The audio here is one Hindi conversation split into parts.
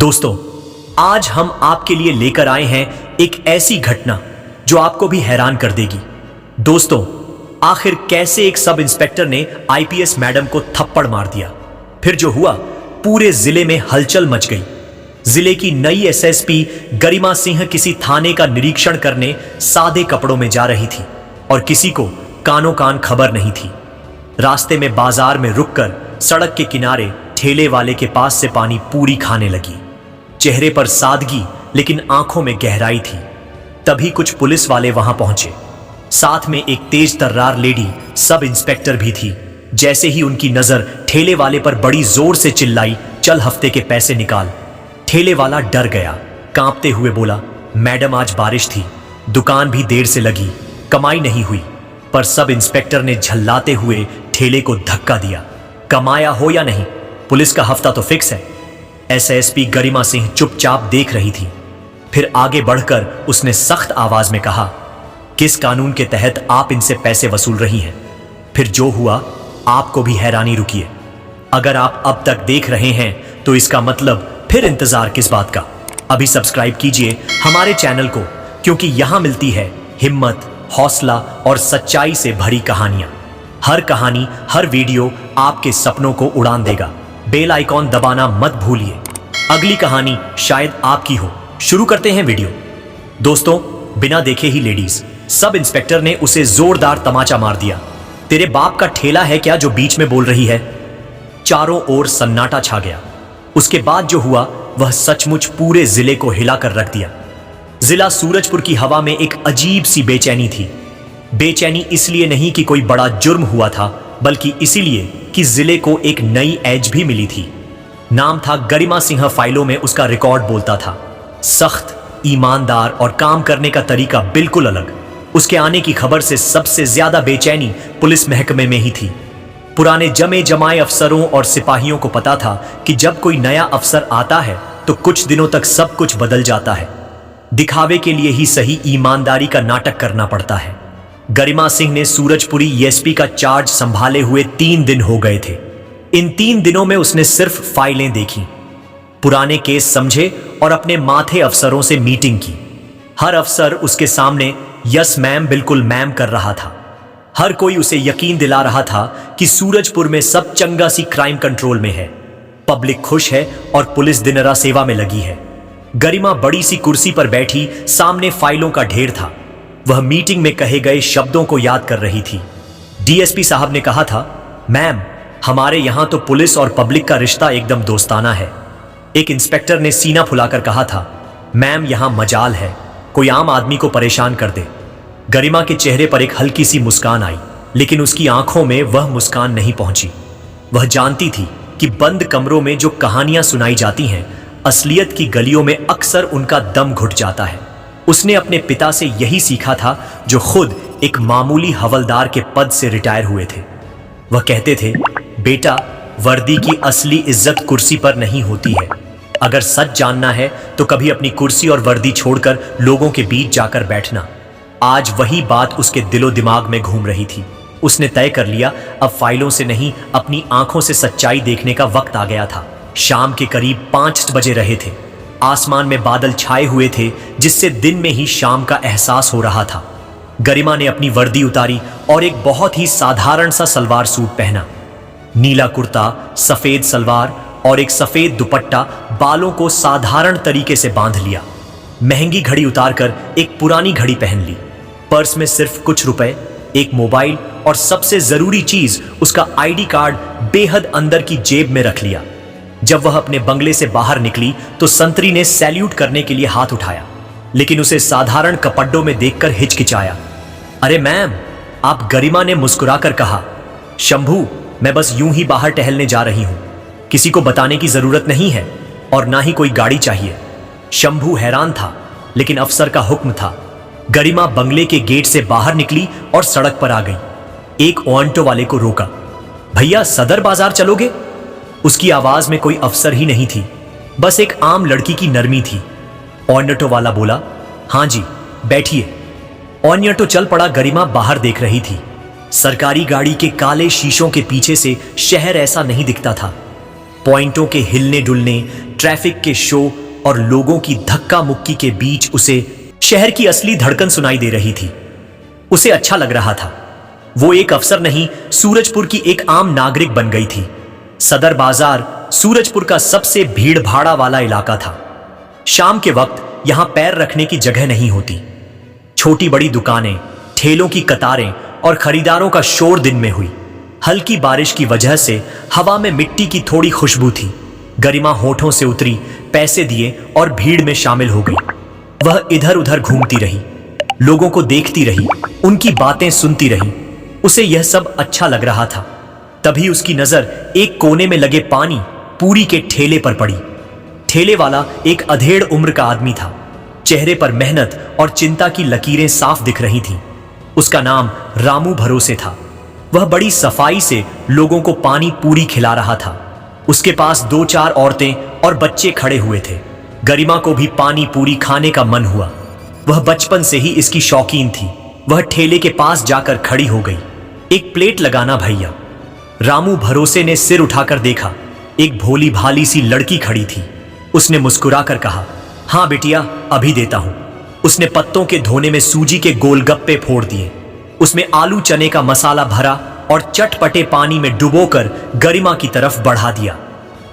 दोस्तों, आज हम आपके लिए लेकर आए हैं एक ऐसी घटना जो आपको भी हैरान कर देगी। दोस्तों, आखिर कैसे एक सब इंस्पेक्टर ने आईपीएस मैडम को थप्पड़ मार दिया। फिर जो हुआ, पूरे जिले में हलचल मच गई। जिले की नई एसएसपी गरिमा सिंह किसी थाने का निरीक्षण करने सादे कपड़ों में जा रही थी और किसी को कानो कान खबर नहीं थी। रास्ते में बाजार में रुककर सड़क के किनारे ठेले वाले के पास से पानी पूरी खाने लगी। चेहरे पर सादगी लेकिन आंखों में गहराई थी। तभी कुछ पुलिस वाले वहां पहुंचे। साथ में एक तेज तर्रार लेडी सब इंस्पेक्टर भी थी। जैसे ही उनकी नजर ठेले वाले पर बड़ी जोर से चिल्लाई, चल हफ्ते के पैसे निकाल। ठेले वाला डर गया, कांपते हुए बोला, मैडम आज बारिश थी, दुकान भी देर से लगी, कमाई नहीं हुई। पर सब इंस्पेक्टर ने झल्लाते हुए ठेले को धक्का दिया, कमाया हो या नहीं, पुलिस का हफ्ता तो फिक्स है। एसएसपी गरिमा सिंह चुपचाप देख रही थी। फिर आगे बढ़कर उसने सख्त आवाज में कहा, किस कानून के तहत आप इनसे पैसे वसूल रही हैं? फिर जो हुआ, आपको भी हैरानी रुकी है। अगर आप अब तक देख रहे हैं तो इसका मतलब फिर इंतजार किस बात का? अभी सब्सक्राइब कीजिए हमारे चैनल को, क्योंकि यहां मिलती है हिम्मत, हौसला और सच्चाई से भरी कहानियां। हर कहानी, हर वीडियो आपके सपनों को उड़ान देगा। बेल आइकॉन दबाना मत भूलिए। अगली कहानी शायद आपकी हो। शुरू करते हैं वीडियो। दोस्तों, बिना देखे ही लेडीज सब इंस्पेक्टर ने उसे जोरदार तमाचा मार दिया। तेरे बाप का ठेला है क्या जो बीच में बोल रही है? चारों ओर सन्नाटा छा गया। उसके बाद जो हुआ वह सचमुच पूरे जिले को हिलाकर रख दिया। जिला सूरजपुर की हवा में एक अजीब सी बेचैनी थी। बेचैनी इसलिए नहीं कि कोई बड़ा जुर्म हुआ था, बल्कि इसीलिए कि जिले को एक नई एज भी मिली थी। नाम था गरिमा सिंह। फाइलों में उसका रिकॉर्ड बोलता था, सख्त, ईमानदार और काम करने का तरीका बिल्कुल अलग। उसके आने की खबर से सबसे ज्यादा बेचैनी पुलिस महकमे में ही थी। पुराने जमे जमाए अफसरों और सिपाहियों को पता था कि जब कोई नया अफसर आता है तो कुछ दिनों तक सब कुछ बदल जाता है। दिखावे के लिए ही सही, ईमानदारी का नाटक करना पड़ता है। गरिमा सिंह ने सूरजपुरी एसपी का चार्ज संभाले हुए 3 दिन हो गए थे। इन 3 दिनों में उसने सिर्फ फाइलें देखी, पुराने केस समझे और अपने माथे अफसरों से मीटिंग की। हर अफसर उसके सामने यस मैम, बिल्कुल मैम कर रहा था। हर कोई उसे यकीन दिला रहा था कि सूरजपुर में सब चंगा सी क्राइम कंट्रोल में है, पब्लिक खुश है और पुलिस दिनरा सेवा में लगी है। गरिमा बड़ी सी कुर्सी पर बैठी, सामने फाइलों का ढेर था। वह मीटिंग में कहे गए शब्दों को याद कर रही थी। डीएसपी साहब ने कहा था, मैम, हमारे यहां तो पुलिस और पब्लिक का रिश्ता एकदम दोस्ताना है। एक इंस्पेक्टर ने सीना फुलाकर कहा था, मैम, यहां मजाल है, कोई आम आदमी को परेशान कर दे। गरिमा के चेहरे पर एक हल्की सी मुस्कान आई, लेकिन उसकी आंखों में वह मुस्कान नहीं पहुंची। वह जानती थी कि बंद कमरों में जो कहानियां सुनाई जाती हैं, असलियत की गलियों में अक्सर उनका दम घुट जाता है। उसने अपने पिता से यही सीखा था, जो खुद एक मामूली हवलदार के पद से रिटायर हुए थे। वह कहते थे, बेटा, वर्दी की असली इज्जत कुर्सी पर नहीं होती है। अगर सच जानना है तो कभी अपनी कुर्सी और वर्दी छोड़कर लोगों के बीच जाकर बैठना। आज वही बात उसके दिलो दिमाग में घूम रही थी। उसने तय कर लिया, अब फाइलों से नहीं, अपनी आंखों से सच्चाई देखने का वक्त आ गया था। शाम के करीब 5 बजे रहे थे। आसमान में बादल छाए हुए थे, जिससे दिन में ही शाम का एहसास हो रहा था। गरिमा ने अपनी वर्दी उतारी और एक बहुत ही साधारण सा सलवार सूट पहना। नीला कुर्ता, सफेद सलवार और एक सफेद दुपट्टा, बालों को साधारण तरीके से बांध लिया। महंगी घड़ी उतारकर एक पुरानी घड़ी पहन ली। पर्स में सिर्फ कुछ रुपए, एक मोबाइल और सबसे जरूरी चीज उसका आईडी कार्ड बेहद अंदर की जेब में रख लिया। जब वह अपने बंगले से बाहर निकली तो संतरी ने सैल्यूट करने के लिए हाथ उठाया, लेकिन उसे साधारण कपड़ों में देखकर हिचकिचाया। अरे मैम, आप? गरिमा ने मुस्कुराकर कहा। शंभू, मैं बस यूं ही बाहर टहलने जा रही हूं, किसी को बताने की जरूरत नहीं है और ना ही कोई गाड़ी चाहिए। शंभू हैरान था, लेकिन अफसर का हुक्म था। गरिमा बंगले के गेट से बाहर निकली और सड़क पर आ गई। एक ऑटो वाले को रोका। भैया, सदर बाजार चलोगे? उसकी आवाज में कोई अफसर ही नहीं थी, बस एक आम लड़की की नरमी थी। ऑटो वाला बोला, हाँ जी, बैठिए। ऑटो चल पड़ा। गरिमा बाहर देख रही थी। सरकारी गाड़ी के काले शीशों के पीछे से शहर ऐसा नहीं दिखता था। पॉइंटों के हिलने डुलने, ट्रैफिक के शो और लोगों की धक्का मुक्की के बीच उसे शहर की असली धड़कन सुनाई दे रही थी। उसे अच्छा लग रहा था। वो एक अफसर नहीं, सूरजपुर की एक आम नागरिक बन गई थी। सदर बाजार सूरजपुर का सबसे भीड़ भाड़ा वाला इलाका था। शाम के वक्त यहां पैर रखने की जगह नहीं होती। छोटी बड़ी दुकानें, ठेलों की कतारें और खरीदारों का शोर दिन में हुई। हल्की बारिश की वजह से हवा में मिट्टी की थोड़ी खुशबू थी। गरिमा होठों से उतरी, पैसे दिए और भीड़ में शामिल हो गई। वह इधर उधर घूमती रही, लोगों को देखती रही, उनकी बातें सुनती रही। उसे यह सब अच्छा लग रहा था। तभी उसकी नजर एक कोने में लगे पानी पूरी के ठेले पर पड़ी। ठेले वाला एक अधेड़ उम्र का आदमी था। चेहरे पर मेहनत और चिंता की लकीरें साफ दिख रही थीं। उसका नाम रामू भरोसे था। वह बड़ी सफाई से लोगों को पानी पूरी खिला रहा था। उसके पास 2-4 औरतें और बच्चे खड़े हुए थे। गरिमा को भी पानी पूरी खाने का मन हुआ। वह बचपन से ही इसकी शौकीन थी। वह ठेले के पास जाकर खड़ी हो गई। एक प्लेट लगाना भैया। रामू भरोसे ने सिर उठाकर देखा। एक भोली भाली सी लड़की खड़ी थी। उसने मुस्कुराकर कहा, हाँ बेटिया, अभी देता हूं। उसने पत्तों के धोने में सूजी के गोलगप्पे फोड़ दिए। उसमें आलू चने का मसाला भरा और चटपटे पानी में डुबोकर गरिमा की तरफ बढ़ा दिया।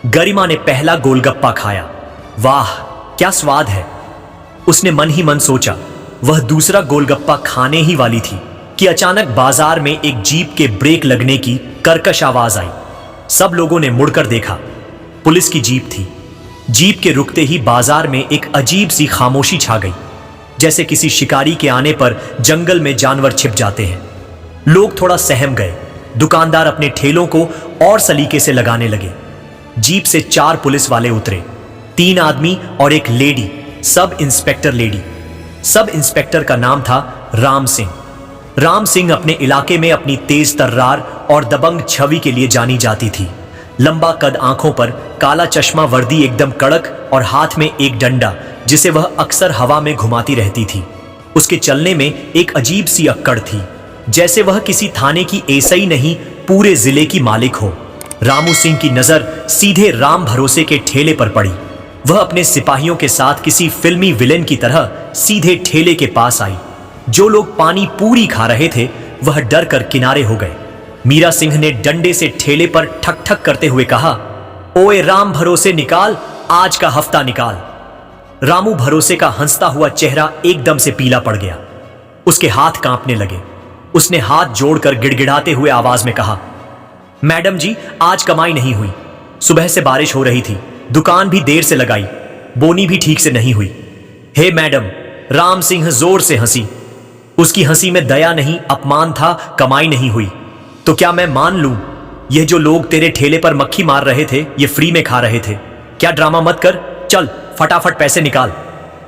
गरिमा ने पहला गोलगप्पा खाया। वाह, क्या स्वाद है, उसने मन ही मन सोचा। वह दूसरा गोलगप्पा खाने ही वाली थी कि अचानक बाजार में एक जीप के ब्रेक लगने की कर्कश आवाज आई। सब लोगों ने मुड़कर देखा। पुलिस की जीप थी। जीप के रुकते ही बाजार में एक अजीब सी खामोशी छा गई, जैसे किसी शिकारी के आने पर जंगल में जानवर छिप जाते हैं। लोग थोड़ा सहम गए। दुकानदार अपने ठेलों को और सलीके से लगाने लगे। जीप से 4 पुलिस वाले उतरे, 3 आदमी और एक lady, sub inspector lady. Sub inspector का नाम था राम सिंह। राम सिंह अपने इलाके में अपनी तेज तर्रार और दबंग छवि के लिए जानी जाती थी। लंबा कद, आंखों पर काला चश्मा, वर्दी एकदम कड़क और हाथ में एक डंडा जिसे वह अक्सर हवा में घुमाती रहती थी। उसके चलने में एक अजीब सी अक्कड़ थी, जैसे वह किसी थाने की एसआई नहीं, पूरे जिले की मालिक हो। रामू सिंह की नजर सीधे राम भरोसे के ठेले पर पड़ी। वह अपने सिपाहियों के साथ किसी फिल्मी विलेन की तरह सीधे ठेले के पास आई। जो लोग पानी पूरी खा रहे थे वह डर कर किनारे हो गए। मीरा सिंह ने डंडे से ठेले पर ठक ठक करते हुए कहा, ओए राम भरोसे निकाल, आज का हफ्ता निकाल। रामू भरोसे का हंसता हुआ चेहरा एकदम से पीला पड़ गया। उसके हाथ कांपने लगे। उसने हाथ जोड़कर गिड़गिड़ाते हुए आवाज में कहा, मैडम जी, आज कमाई नहीं हुई। सुबह से बारिश हो रही थी, दुकान भी देर से लगाई, बोनी भी ठीक से नहीं हुई। हे मैडम, राम सिंह जोर से हंसी। उसकी हंसी में दया नहीं, अपमान था। कमाई नहीं हुई तो क्या मैं मान लूं? यह जो लोग तेरे ठेले पर मक्खी मार रहे थे, ये फ्री में खा रहे थे। क्या ड्रामा मत कर, चल फटाफट पैसे निकाल।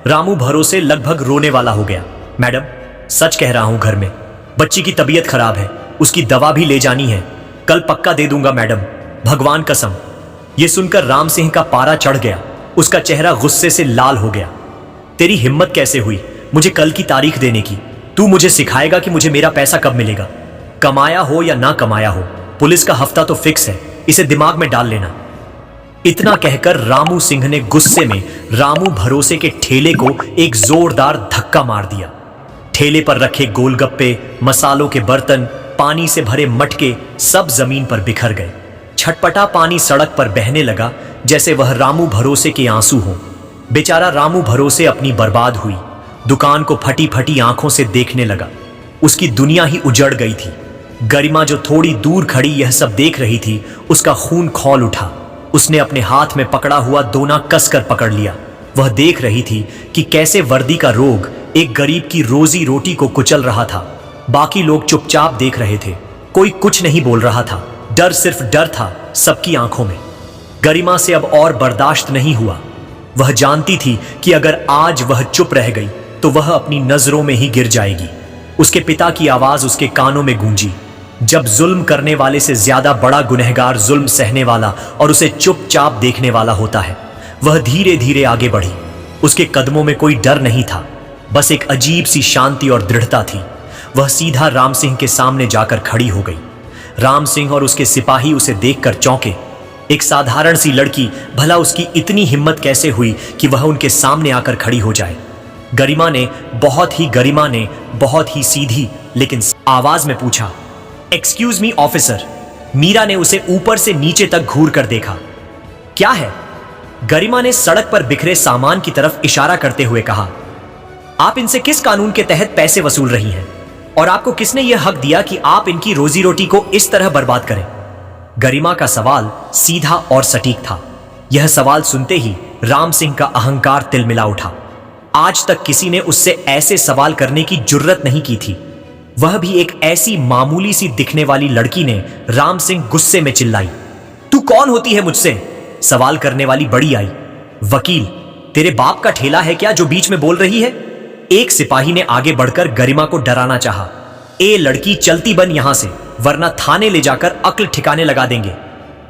रामू भरोसे लगभग रोने वाला हो गया। मैडम, सच कह रहा हूं, घर में बच्ची की तबीयत खराब है, उसकी दवा भी ले जानी है। कल पक्का दे दूंगा मैडम, भगवान कसम। यह सुनकर राम सिंह का पारा चढ़ गया। उसका चेहरा गुस्से से लाल हो गया। तेरी हिम्मत कैसे हुई मुझे कल की तारीख देने की? तू मुझे सिखाएगा कि मुझे मेरा पैसा कब मिलेगा? कमाया हो या ना कमाया हो, पुलिस का हफ्ता तो फिक्स है, इसे दिमाग में डाल लेना। इतना कहकर रामू सिंह ने गुस्से में रामू भरोसे के ठेले को एक जोरदार धक्का मार दिया। ठेले पर रखे गोलगप्पे, मसालों के बर्तन, पानी से भरे मटके सब जमीन पर बिखर गए। छटपटा पानी सड़क पर बहने लगा, जैसे वह रामू भरोसे के आंसू हो। बेचारा रामू भरोसे अपनी बर्बाद हुई। दुकान को फटी फटी आंखों से देखने लगा। उसकी दुनिया ही उजड़ गई थी। गरिमा जो थोड़ी दूर खड़ी यह सब देख रही थी, उसका खून खौल उठा। उसने अपने हाथ में पकड़ा हुआ दोना कसकर पकड़ लिया। वह देख रही थी कि कैसे वर्दी का रोग एक गरीब की रोजी रोटी को कुचल रहा था। बाकी लोग चुपचाप देख रहे थे, कोई कुछ नहीं बोल रहा था। डर, सिर्फ डर था सबकी आंखों में। गरिमा से अब और बर्दाश्त नहीं हुआ। वह जानती थी कि अगर आज वह चुप रह गई तो वह अपनी नजरों में ही गिर जाएगी। उसके पिता की आवाज उसके कानों में गूंजी, जब जुल्म करने वाले से ज्यादा बड़ा गुनहगार जुल्म सहने वाला और उसे चुपचाप देखने वाला होता है। वह धीरे धीरे आगे बढ़ी। उसके कदमों में कोई डर नहीं था, बस एक अजीब सी शांति और दृढ़ता थी। वह सीधा राम सिंह के सामने जाकर खड़ी हो गई। राम सिंह और उसके सिपाही उसे देखकर चौंके। एक साधारण सी लड़की, भला उसकी इतनी हिम्मत कैसे हुई कि वह उनके सामने आकर खड़ी हो जाए। गरिमा ने बहुत ही सीधी लेकिन आवाज में पूछा, एक्सक्यूज मी ऑफिसर। मीरा ने उसे ऊपर से नीचे तक घूर कर देखा। क्या है? गरिमा ने सड़क पर बिखरे सामान की तरफ इशारा करते हुए कहा, आप इनसे किस कानून के तहत पैसे वसूल रही हैं? और आपको किसने यह हक दिया कि आप इनकी रोजी रोटी को इस तरह बर्बाद करें? गरिमा का सवाल सीधा और सटीक था। यह सवाल सुनते ही राम सिंह का अहंकार तिलमिला उठा। आज तक किसी ने उससे ऐसे सवाल करने की जुर्रत नहीं की थी। वह भी एक ऐसी मामूली सी दिखने वाली लड़की ने। राम सिंह गुस्से में चिल्लाई, तू कौन होती है मुझसे सवाल करने वाली? बड़ी आई, वकील, तेरे बाप का ठेला है क्या जो बीच में बोल रही है? एक सिपाही ने आगे बढ़कर गरिमा को डराना चाहा। ए लड़की, चलती बन यहां से, वरना थाने ले जाकर अक्ल ठिकाने लगा देंगे।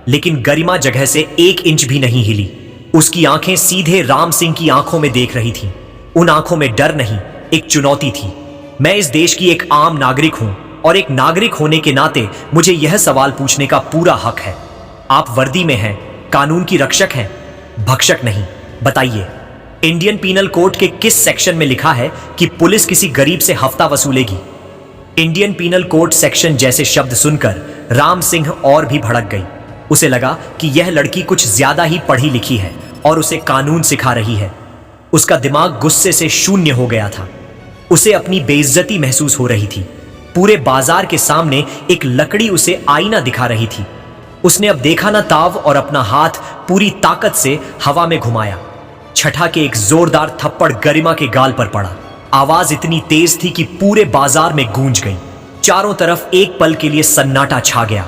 लेकिन गरिमा जगह से 1 इंच भी नहीं हिली। उसकी आंखें सीधे राम सिंह की आंखों में देख रही थीं। उन आंखों में डर नहीं, एक चुनौती थी। मैं इस देश की एक आम नागरिक हूं और एक नागरिक होने के नाते मुझे यह सवाल पूछने का पूरा हक है। आप वर्दी में हैं, कानून की रक्षक हैं, भक्षक नहीं। बताइए, इंडियन पीनल कोड के किस सेक्शन में लिखा है कि पुलिस किसी गरीब से हफ्ता वसूलेगी? इंडियन पीनल कोड सेक्शन जैसे शब्द सुनकर राम सिंह और भी भड़क गई। उसे लगा कि यह लड़की कुछ ज्यादा ही पढ़ी लिखी है और उसे कानून सिखा रही है। उसका दिमाग गुस्से से शून्य हो गया था। उसे अपनी बेइज्जती महसूस हो रही थी। पूरे बाजार के सामने एक लकड़ी उसे आईना दिखा रही थी। उसने अब देखा ना ताव और अपना हाथ पूरी ताकत से हवा में घुमाया। छठा के एक जोरदार थप्पड़ गरिमा के गाल पर पड़ा। आवाज इतनी तेज थी कि पूरे बाजार में गूंज गई। चारों तरफ एक पल के लिए सन्नाटा छा गया।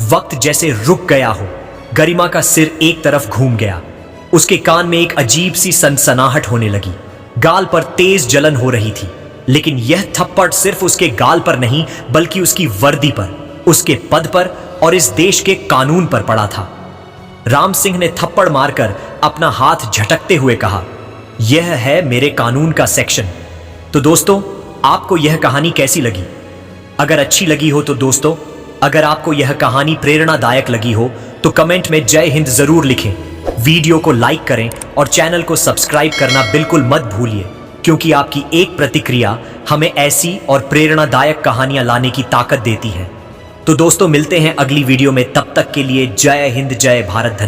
वक्त जैसे रुक गया हो। गरिमा का सिर एक तरफ घूम गया। उसके कान में एक अजीब सी सनसनाहट होने लगी। गाल पर तेज जलन हो रही थी। लेकिन यह थप्पड़ सिर्फ उसके गाल पर नहीं, बल्कि उसकी वर्दी पर, उसके पद पर और इस देश के कानून पर पड़ा था। राम सिंह ने थप्पड़ मारकर अपना हाथ झटकते हुए कहा, यह है मेरे कानून का सेक्शन। तो दोस्तों, आपको यह कहानी कैसी लगी? अगर अच्छी लगी हो तो दोस्तों, अगर आपको यह कहानी प्रेरणादायक लगी हो तो कमेंट में जय हिंद जरूर लिखें। वीडियो को लाइक करें और चैनल को सब्सक्राइब करना बिल्कुल मत भूलिए, क्योंकि आपकी एक प्रतिक्रिया हमें ऐसी और प्रेरणादायक कहानियां लाने की ताकत देती है। तो दोस्तों, मिलते हैं अगली वीडियो में। तब तक के लिए जय हिंद, जय भारत, धन्यवाद।